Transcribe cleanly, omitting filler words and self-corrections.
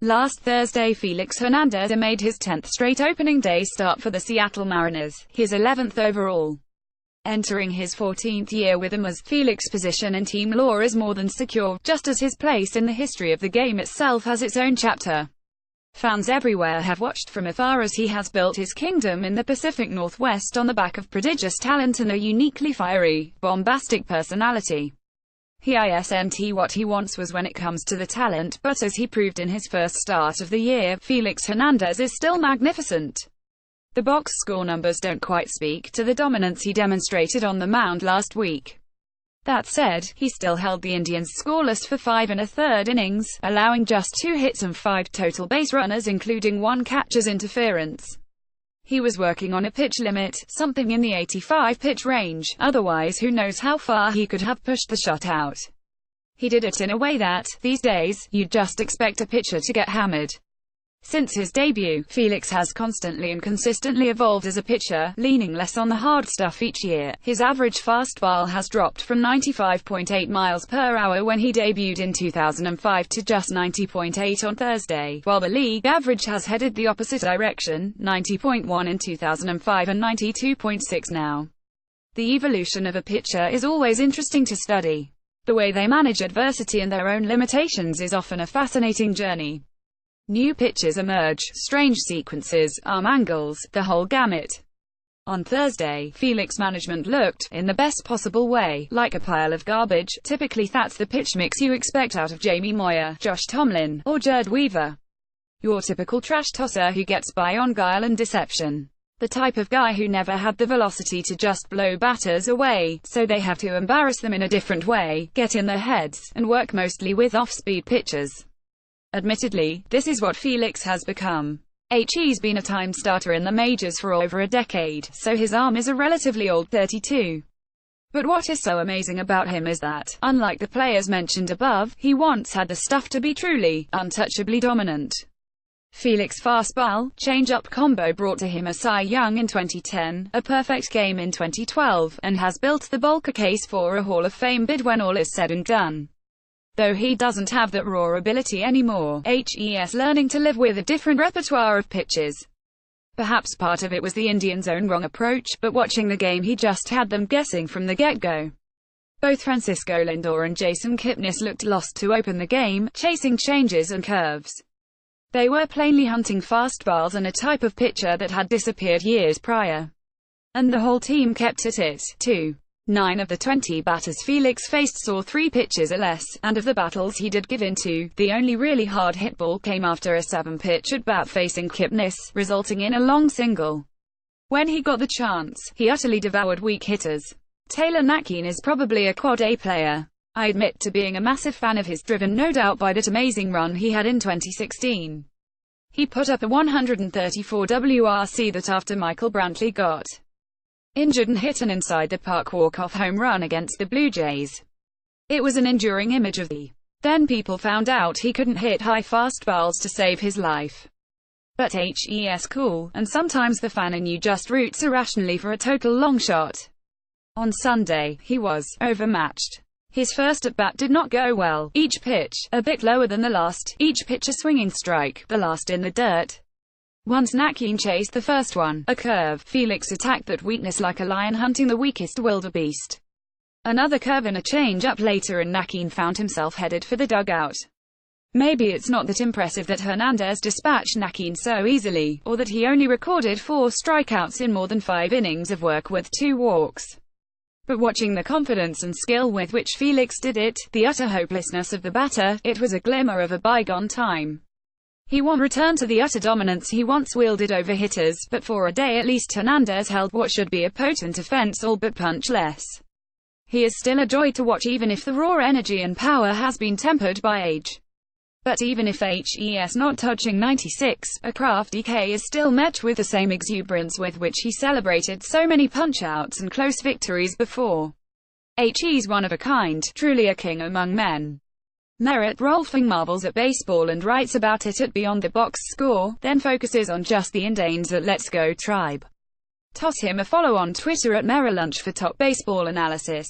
Last Thursday, Felix Hernandez made his 10th straight opening day start for the Seattle Mariners, his 11th overall. Entering his 14th year with them, as Felix's position in team lore is more than secure, just as his place in the history of the game itself has its own chapter. Fans everywhere have watched from afar as he has built his kingdom in the Pacific Northwest on the back of prodigious talent and a uniquely fiery, bombastic personality. He isn't what he once was when it comes to the talent, but as he proved in his first start of the year, Felix Hernandez is still magnificent. The box score numbers don't quite speak to the dominance he demonstrated on the mound last week. That said, he still held the Indians scoreless for 5 1/3 innings, allowing just 2 hits and 5 total base runners, including 1 catcher's interference. He was working on a pitch limit, something in the 85-pitch range, otherwise who knows how far he could have pushed the shutout. He did it in a way that, these days, you'd just expect a pitcher to get hammered. Since his debut, Felix has constantly and consistently evolved as a pitcher, leaning less on the hard stuff each year. His average fastball has dropped from 95.8 miles per hour when he debuted in 2005 to just 90.8 on Thursday, while the league average has headed the opposite direction, 90.1 in 2005 and 92.6 now. The evolution of a pitcher is always interesting to study. The way they manage adversity and their own limitations is often a fascinating journey. New pitches emerge, strange sequences, arm angles, the whole gamut. On Thursday, Felix management looked, in the best possible way, like a pile of garbage. Typically that's the pitch mix you expect out of Jamie Moyer, Josh Tomlin, or Jerd Weaver. Your typical trash tosser who gets by on guile and deception. The type of guy who never had the velocity to just blow batters away, so they have to embarrass them in a different way, get in their heads, and work mostly with off-speed pitches. Admittedly, this is what Felix has become. He's been a time starter in the majors for over a decade, so his arm is a relatively old 32. But what is so amazing about him is that, unlike the players mentioned above, he once had the stuff to be truly, untouchably dominant. Felix's fastball, change-up combo brought to him a Cy Young in 2010, a perfect game in 2012, and has built the bulk case for a Hall of Fame bid when all is said and done. Though he doesn't have that raw ability anymore, he's learning to live with a different repertoire of pitches. Perhaps part of it was the Indians' own wrong approach, but watching the game he just had them guessing from the get-go. Both Francisco Lindor and Jason Kipnis looked lost to open the game, chasing changes and curves. They were plainly hunting fastballs and a type of pitcher that had disappeared years prior. And the whole team kept at it, too. 9 of the 20 batters Felix faced saw 3 pitches or less, and of the battles he did give into, the only really hard-hit ball came after a 7-pitch at-bat facing Kipnis, resulting in a long single. When he got the chance, he utterly devoured weak hitters. Taylor Naquin is probably a quad-A player. I admit to being a massive fan of his, driven no doubt by that amazing run he had in 2016. He put up a 134 WRC that after Michael Brantley got injured and hit an inside-the-park walk-off home run against the Blue Jays. It was an enduring image of the. Then people found out he couldn't hit high fastballs to save his life. But he's cool, and sometimes the fan in you just roots irrationally for a total long shot. On Sunday, he was overmatched. His first at-bat did not go well, each pitch a bit lower than the last, each pitch a swinging strike, the last in the dirt. Once Naquin chased the first one, a curve, Felix attacked that weakness like a lion hunting the weakest wildebeest. Another curve and a change-up later and Naquin found himself headed for the dugout. Maybe it's not that impressive that Hernandez dispatched Naquin so easily, or that he only recorded 4 strikeouts in more than 5 innings of work with 2 walks. But watching the confidence and skill with which Felix did it, the utter hopelessness of the batter, it was a glimmer of a bygone time. He won't return to the utter dominance he once wielded over hitters, but for a day at least Hernandez held what should be a potent offense, all but punch-less. He is still a joy to watch even if the raw energy and power has been tempered by age. But even if he's not touching 96, a crafty K is still met with the same exuberance with which he celebrated so many punch-outs and close victories before. He's one of a kind, truly a king among men. Merritt Rolfing marvels at baseball and writes about it at Beyond the Box Score, then focuses on just the Indians at Let's Go Tribe. Toss him a follow on Twitter at Merrilunch for top baseball analysis.